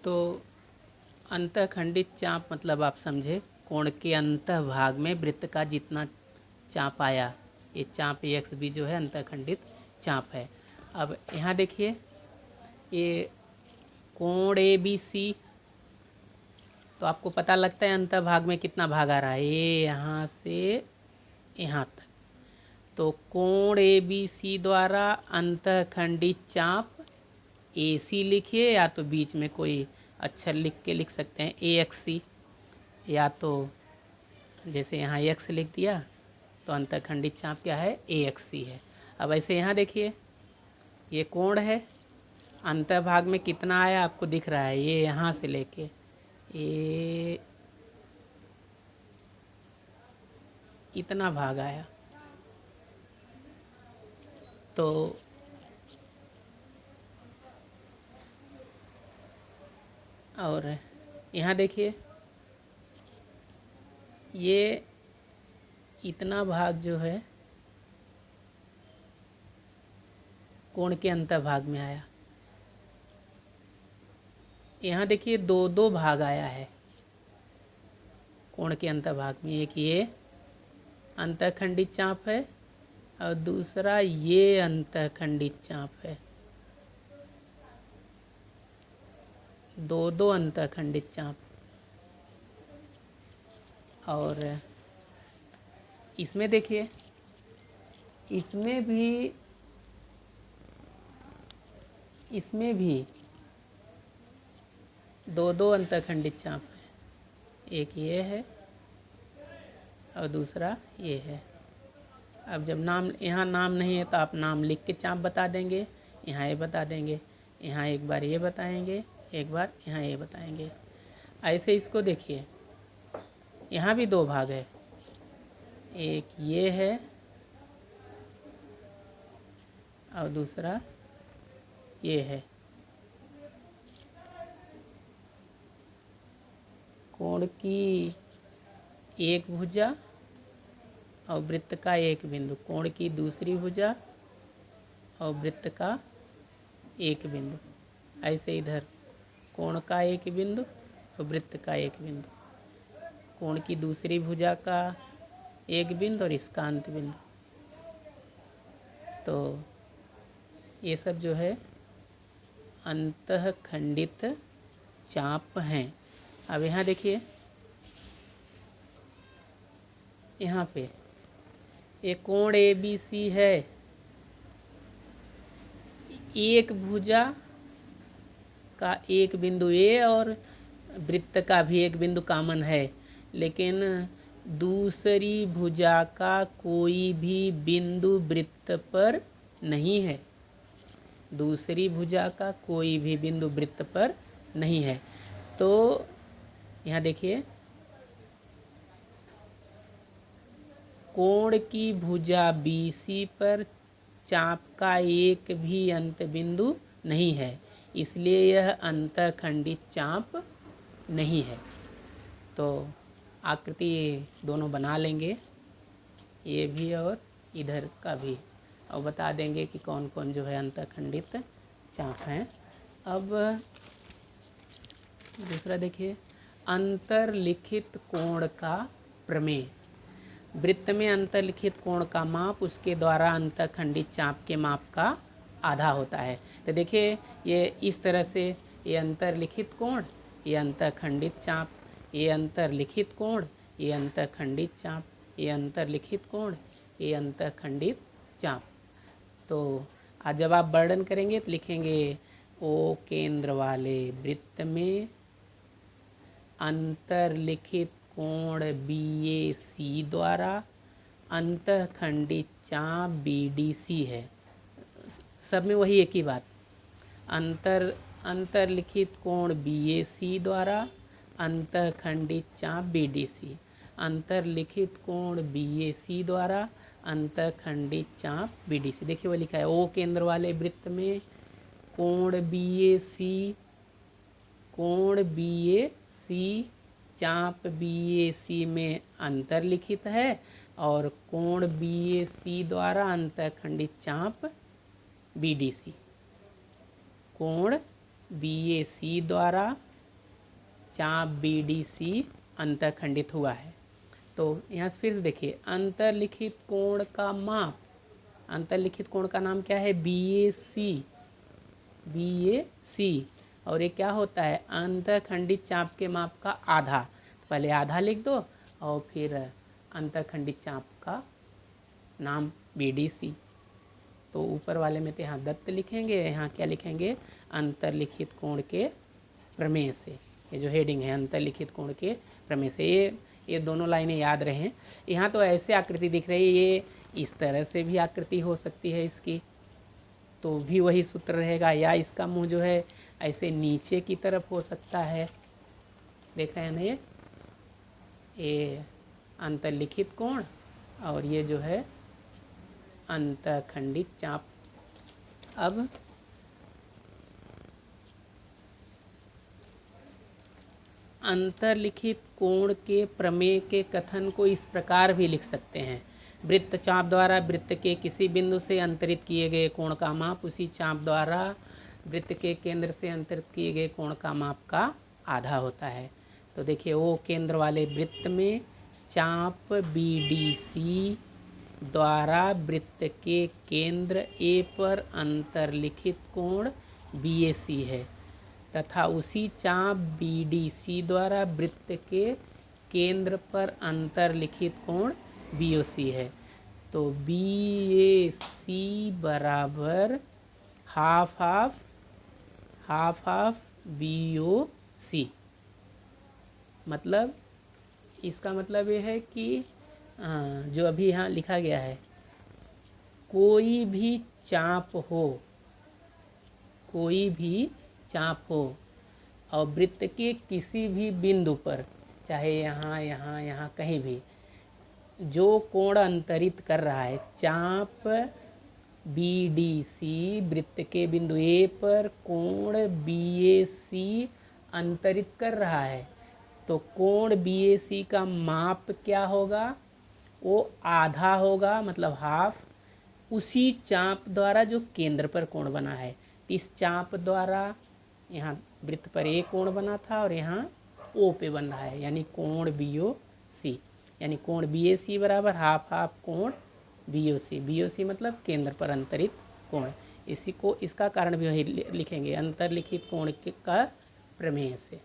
तो अंतःखंडित चाप मतलब आप समझे कोण के अंतः भाग में वृत्त का जितना चाप आया, ये चाप एक्स भी जो है अंतःखंडित चाप है। अब यहाँ देखिए ये कोण ए बी सी, तो आपको पता लगता है अंतः भाग में कितना भाग आ रहा है, ये यहाँ से यहाँ तक। तो कोण ए बी सी द्वारा अंतःखंडित चाप ए सी लिखिए, या तो बीच में कोई अक्षर लिख के लिख सकते हैं ए एक्स सी, या तो जैसे यहाँ एक्स लिख दिया तो अंतःखंडित चाप क्या है ए एक्स सी है। अब ऐसे यहाँ देखिए ये कोण है, अंतः भाग में कितना आया आपको दिख रहा है, ये यहाँ से लेके ये इतना भाग आया। तो और यहाँ देखिए ये इतना भाग जो है कोण के अंतः भाग में आया। यहाँ देखिए दो दो भाग आया है कोण के अंतः भाग में, एक ये अंतःखंडित चाप है और दूसरा ये अंतःखंडित चाप है, दो दो अंतःखंडित चाप। और इसमें देखिए इसमें भी दो दो अंतःखंडित चाप है, एक ये है और दूसरा ये है। अब जब नाम यहाँ नाम नहीं है तो आप नाम लिख के चाप बता देंगे, यहाँ ये बता देंगे, यहाँ एक बार ये बताएंगे, एक बार यहाँ ये बताएंगे। ऐसे इसको देखिए यहाँ भी दो भाग है, एक ये है और दूसरा ये है। कोण की एक भुजा और वृत्त का एक बिंदु, कोण की दूसरी भुजा और वृत्त का एक बिंदु। ऐसे इधर कोण का एक बिंदु और वृत्त का एक बिंदु, कोण की दूसरी भुजा का एक बिंदु और इसका अंत बिंदु। तो ये सब जो है अंतःखंडित चाप हैं। अब यहाँ देखिए यहाँ पे एक कोण ए बी सी है, एक भुजा का एक बिंदु ए और वृत्त का भी एक बिंदु कॉमन है, लेकिन दूसरी भुजा का कोई भी बिंदु वृत्त पर नहीं है, दूसरी भुजा का कोई भी बिंदु वृत्त पर नहीं है। तो यहाँ देखिए कोण की भुजा BC पर चाप का एक भी अंत बिंदु नहीं है, इसलिए यह अंतःखंडित चाप नहीं है। तो आकृति दोनों बना लेंगे, ये भी और इधर का भी, और बता देंगे कि कौन कौन जो है अंतःखंडित चाप हैं। अब दूसरा देखिए अंतर्लिखित कोण का प्रमेय। वृत्त में अंतर्लिखित कोण का माप उसके द्वारा अंतःखंडित चाप के माप का आधा होता है। तो देखिए ये इस तरह से, ये अंतर्लिखित कोण, ये अंतःखंडित चाप, ये अंतर्लिखित कोण, ये अंतःखंडित चाप, ये अंतर्लिखित कोण, ये अंतःखंडित चाप। तो आज जब आप वर्णन करेंगे तो लिखेंगे ओ केंद्र वाले वृत्त में अंतर्लिखित कोण BAC द्वारा अंतःखंडित चाप BDC है। सब में वही एक ही बात, अंतर्लिखित कोण BAC द्वारा अंतःखंडित चाप BDC, अंतर्लिखित कोण BAC द्वारा अंतःखंडित चाप BDC। देखिए वो लिखा है ओ केंद्र वाले वृत्त में कोण BAC चाप BAC में अंतर्लिखित है और कोण BAC द्वारा अंतःखंडित चाप BDC, कोण BAC द्वारा चाप BDC अंतखंडित हुआ है। तो यहाँ से फिर से देखिए, अंतर्लिखित कोण का माप, अंतर्लिखित कोण का नाम क्या है? BAC। और ये क्या होता है? अंतखंडित चाप के माप का आधा। तो पहले आधा लिख दो और फिर अंतखंडित चाप का नाम BDC। तो ऊपर वाले में तो यहाँ दत्त लिखेंगे, यहाँ क्या लिखेंगे? अंतर्लिखित कोण के प्रमेय से। ये जो हेडिंग है, अंतर्लिखित कोण के प्रमेय से, ये दोनों लाइनें याद रहें। यहाँ तो ऐसे आकृति दिख रही है, ये इस तरह से भी आकृति हो सकती है इसकी, तो भी वही सूत्र रहेगा, या इसका मुंह जो है ऐसे नीचे की तरफ हो सकता है। देख रहे हैं ना, ये अंतर्लिखित कोण और ये जो है अंतखंडित चाप। अब अंतर्लिखित कोण के प्रमेय के कथन को इस प्रकार भी लिख सकते हैं। वृत्त चाप द्वारा वृत्त के किसी बिंदु से अंतरित किए गए कोण का माप उसी चाप द्वारा वृत्त के केंद्र से अंतरित किए गए कोण का माप का आधा होता है। तो देखिए, वो केंद्र वाले वृत्त में चाप BDC द्वारा वृत्त के केंद्र A पर अंतर्लिखित कोण BAC है, तथा उसी चाप BDC द्वारा वृत्त के केंद्र पर अंतर्लिखित कोण BOC है। तो BAC बराबर हाफ हाफ BOC। मतलब इसका मतलब ये है कि जो अभी यहाँ लिखा गया है, कोई भी चाप हो और वृत्त के किसी भी बिंदु पर, चाहे यहाँ कहीं भी, जो कोण अंतरित कर रहा है, चाप BDC वृत्त के बिंदु A पर कोण BAC अंतरित कर रहा है, तो कोण BAC का माप क्या होगा? वो आधा होगा, मतलब हाफ, उसी चाप द्वारा जो केंद्र पर कोण बना है। इस चाप द्वारा यहाँ वृत्त पर A कोण बना था और यहाँ O पे बन रहा है, यानी कोण BOC, यानी कोण BAC बराबर हाफ कोण BOC मतलब केंद्र पर अंतरित कोण। इसी को, इसका कारण भी वही लिखेंगे, अंतर्लिखित कोण का प्रमेय से।